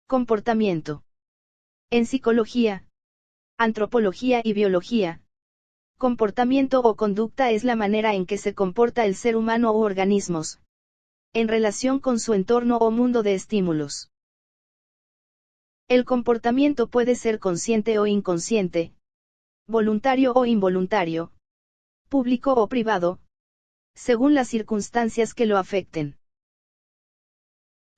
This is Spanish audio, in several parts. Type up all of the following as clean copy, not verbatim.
Comportamiento. En psicología, antropología y biología, comportamiento o conducta es la manera en que se comporta el ser humano u organismos, en relación con su entorno o mundo de estímulos. El comportamiento puede ser consciente o inconsciente, voluntario o involuntario, público o privado, según las circunstancias que lo afecten.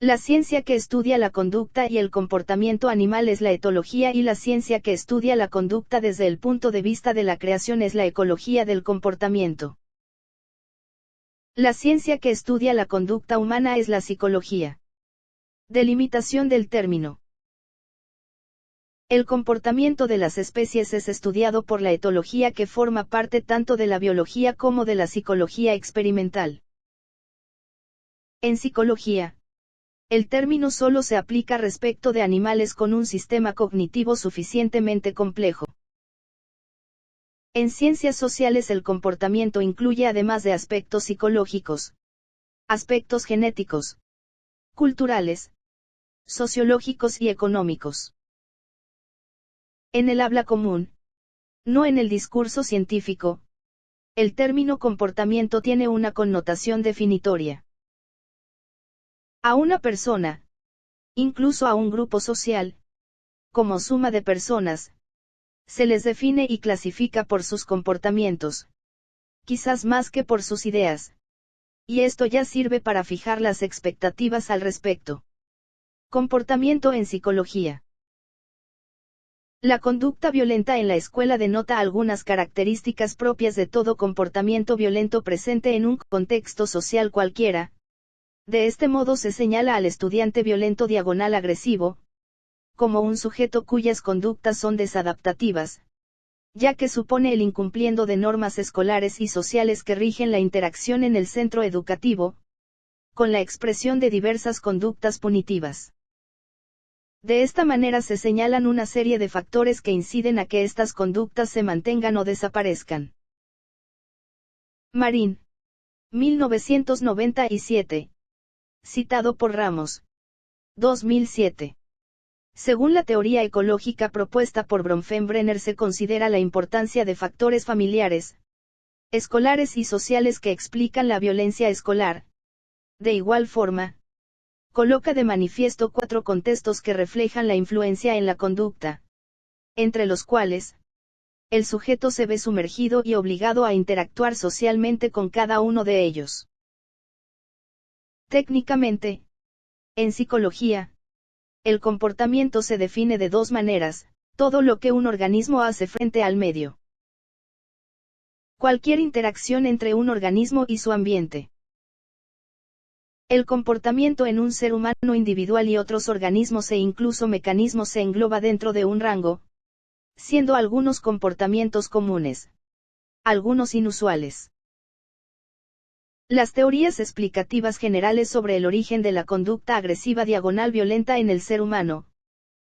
La ciencia que estudia la conducta y el comportamiento animal es la etología y la ciencia que estudia la conducta desde el punto de vista de la creación es la ecología del comportamiento. La ciencia que estudia la conducta humana es la psicología. Delimitación del término. El comportamiento de las especies es estudiado por la etología que forma parte tanto de la biología como de la psicología experimental. En psicología, el término solo se aplica respecto de animales con un sistema cognitivo suficientemente complejo. En ciencias sociales el comportamiento incluye además de aspectos psicológicos, aspectos genéticos, culturales, sociológicos y económicos. En el habla común, no en el discurso científico, el término comportamiento tiene una connotación definitoria. A una persona, incluso a un grupo social, como suma de personas, se les define y clasifica por sus comportamientos, quizás más que por sus ideas. Y esto ya sirve para fijar las expectativas al respecto. Comportamiento en psicología. La conducta violenta en la escuela denota algunas características propias de todo comportamiento violento presente en un contexto social cualquiera. De este modo se señala al estudiante violento diagonal agresivo, como un sujeto cuyas conductas son desadaptativas, ya que supone el incumpliendo de normas escolares y sociales que rigen la interacción en el centro educativo, con la expresión de diversas conductas punitivas. De esta manera se señalan una serie de factores que inciden a que estas conductas se mantengan o desaparezcan. Marín, 1997. Citado por Ramos, 2007. Según la teoría ecológica propuesta por Bronfenbrenner se considera la importancia de factores familiares, escolares y sociales que explican la violencia escolar. De igual forma, coloca de manifiesto 4 contextos que reflejan la influencia en la conducta, entre los cuales, el sujeto se ve sumergido y obligado a interactuar socialmente con cada uno de ellos. Técnicamente, en psicología, el comportamiento se define de 2 maneras: todo lo que un organismo hace frente al medio. Cualquier interacción entre un organismo y su ambiente. El comportamiento en un ser humano individual y otros organismos e incluso mecanismos se engloba dentro de un rango, siendo algunos comportamientos comunes, algunos inusuales. Las teorías explicativas generales sobre el origen de la conducta agresiva diagonal violenta en el ser humano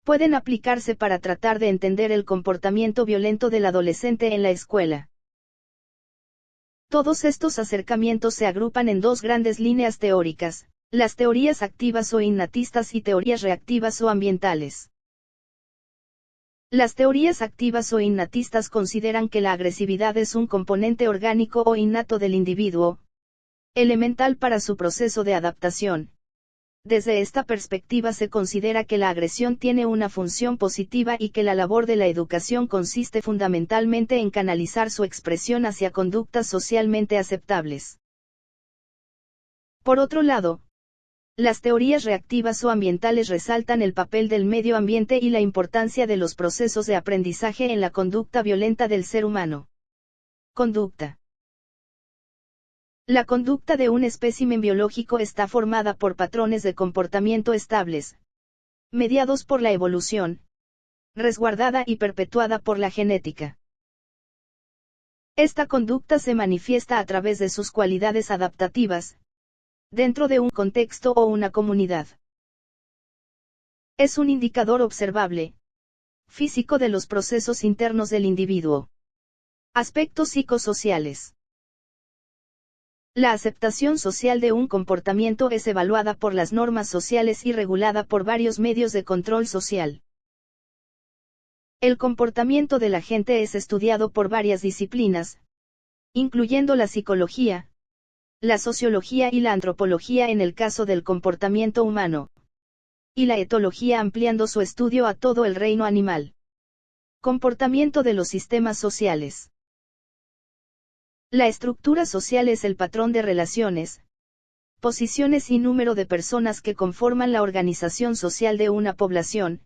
pueden aplicarse para tratar de entender el comportamiento violento del adolescente en la escuela. Todos estos acercamientos se agrupan en 2 grandes líneas teóricas: las teorías activas o innatistas y teorías reactivas o ambientales. Las teorías activas o innatistas consideran que la agresividad es un componente orgánico o innato del individuo, elemental para su proceso de adaptación. Desde esta perspectiva se considera que la agresión tiene una función positiva y que la labor de la educación consiste fundamentalmente en canalizar su expresión hacia conductas socialmente aceptables. Por otro lado, las teorías reactivas o ambientales resaltan el papel del medio ambiente y la importancia de los procesos de aprendizaje en la conducta violenta del ser humano. Conducta. La conducta de un espécimen biológico está formada por patrones de comportamiento estables, mediados por la evolución, resguardada y perpetuada por la genética. Esta conducta se manifiesta a través de sus cualidades adaptativas, dentro de un contexto o una comunidad. Es un indicador observable, físico de los procesos internos del individuo. Aspectos psicosociales. La aceptación social de un comportamiento es evaluada por las normas sociales y regulada por varios medios de control social. El comportamiento de la gente es estudiado por varias disciplinas, incluyendo la psicología, la sociología y la antropología en el caso del comportamiento humano, y la etología ampliando su estudio a todo el reino animal. Comportamiento de los sistemas sociales. La estructura social es el patrón de relaciones, posiciones y número de personas que conforman la organización social de una población,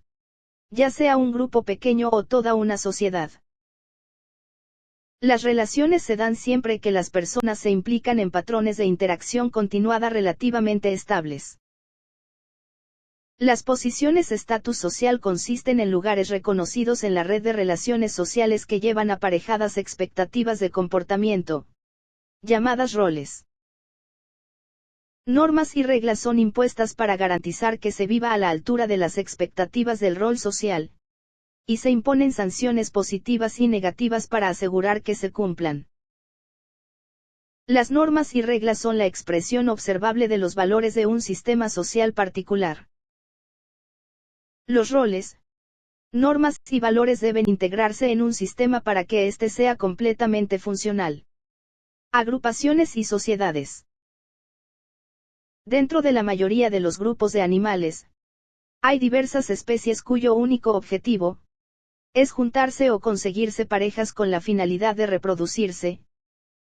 ya sea un grupo pequeño o toda una sociedad. Las relaciones se dan siempre que las personas se implican en patrones de interacción continuada relativamente estables. Las posiciones estatus social consisten en lugares reconocidos en la red de relaciones sociales que llevan aparejadas expectativas de comportamiento, llamadas roles. Normas y reglas son impuestas para garantizar que se viva a la altura de las expectativas del rol social, y se imponen sanciones positivas y negativas para asegurar que se cumplan. Las normas y reglas son la expresión observable de los valores de un sistema social particular. Los roles, normas y valores deben integrarse en un sistema para que éste sea completamente funcional. Agrupaciones y sociedades. Dentro de la mayoría de los grupos de animales, hay diversas especies cuyo único objetivo es juntarse o conseguirse parejas con la finalidad de reproducirse,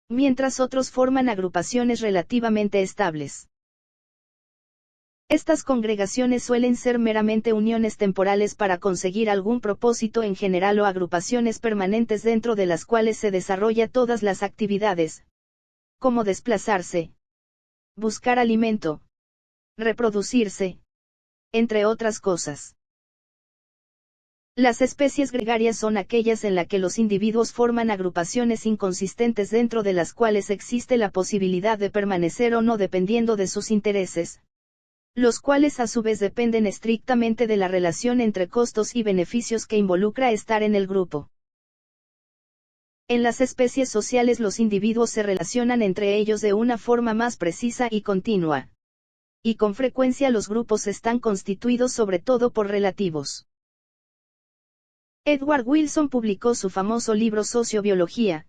mientras otros forman agrupaciones relativamente estables. Estas congregaciones suelen ser meramente uniones temporales para conseguir algún propósito en general o agrupaciones permanentes dentro de las cuales se desarrolla todas las actividades, como desplazarse, buscar alimento, reproducirse, entre otras cosas. Las especies gregarias son aquellas en las que los individuos forman agrupaciones inconsistentes dentro de las cuales existe la posibilidad de permanecer o no dependiendo de sus intereses, los cuales a su vez dependen estrictamente de la relación entre costos y beneficios que involucra estar en el grupo. En las especies sociales los individuos se relacionan entre ellos de una forma más precisa y continua. Y con frecuencia los grupos están constituidos sobre todo por relativos. Edward Wilson publicó su famoso libro Sociobiología,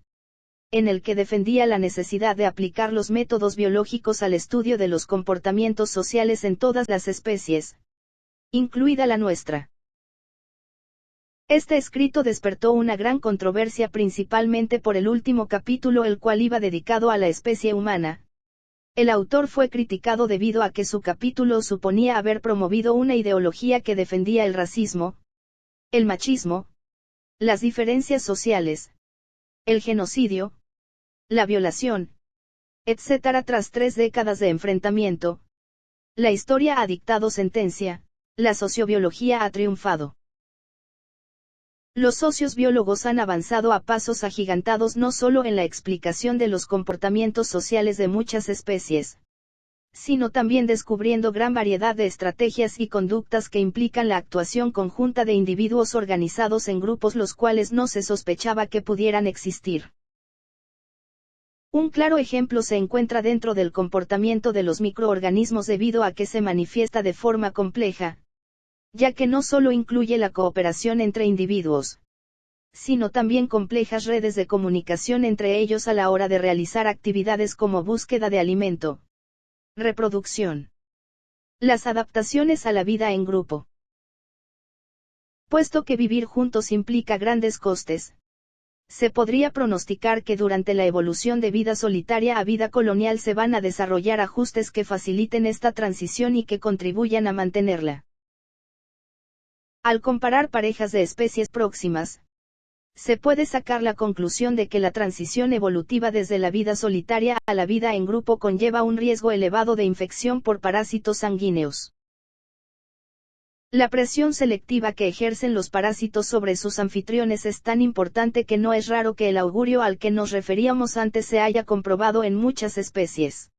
en el que defendía la necesidad de aplicar los métodos biológicos al estudio de los comportamientos sociales en todas las especies, incluida la nuestra. Este escrito despertó una gran controversia principalmente por el último capítulo, el cual iba dedicado a la especie humana. El autor fue criticado debido a que su capítulo suponía haber promovido una ideología que defendía el racismo, el machismo, las diferencias sociales, el genocidio, la violación, etc. Tras 3 décadas de enfrentamiento, la historia ha dictado sentencia, la sociobiología ha triunfado. Los sociobiólogos han avanzado a pasos agigantados no solo en la explicación de los comportamientos sociales de muchas especies, sino también descubriendo gran variedad de estrategias y conductas que implican la actuación conjunta de individuos organizados en grupos los cuales no se sospechaba que pudieran existir. Un claro ejemplo se encuentra dentro del comportamiento de los microorganismos debido a que se manifiesta de forma compleja, ya que no solo incluye la cooperación entre individuos, sino también complejas redes de comunicación entre ellos a la hora de realizar actividades como búsqueda de alimento, reproducción. Las adaptaciones a la vida en grupo. Puesto que vivir juntos implica grandes costes, se podría pronosticar que durante la evolución de vida solitaria a vida colonial se van a desarrollar ajustes que faciliten esta transición y que contribuyan a mantenerla. Al comparar parejas de especies próximas, se puede sacar la conclusión de que la transición evolutiva desde la vida solitaria a la vida en grupo conlleva un riesgo elevado de infección por parásitos sanguíneos. La presión selectiva que ejercen los parásitos sobre sus anfitriones es tan importante que no es raro que el augurio al que nos referíamos antes se haya comprobado en muchas especies.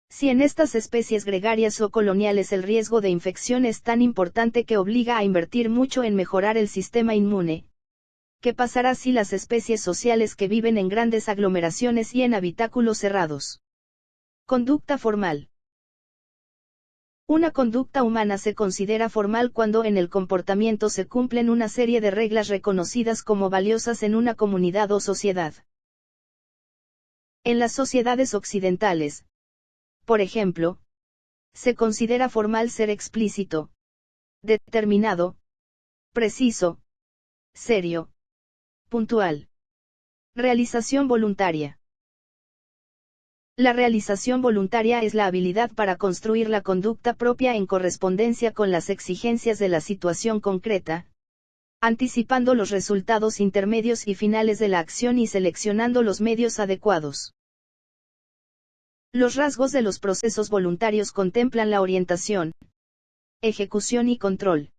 Si en estas especies gregarias o coloniales el riesgo de infección es tan importante que obliga a invertir mucho en mejorar el sistema inmune, ¿Qué pasará si las especies sociales que viven en grandes aglomeraciones y en habitáculos cerrados? Conducta formal. Una conducta humana se considera formal cuando en el comportamiento se cumplen una serie de reglas reconocidas como valiosas en una comunidad o sociedad. En las sociedades occidentales, por ejemplo, se considera formal ser explícito, determinado, preciso, serio, puntual. Realización voluntaria. La realización voluntaria es la habilidad para construir la conducta propia en correspondencia con las exigencias de la situación concreta, anticipando los resultados intermedios y finales de la acción y seleccionando los medios adecuados. Los rasgos de los procesos voluntarios contemplan la orientación, ejecución y control.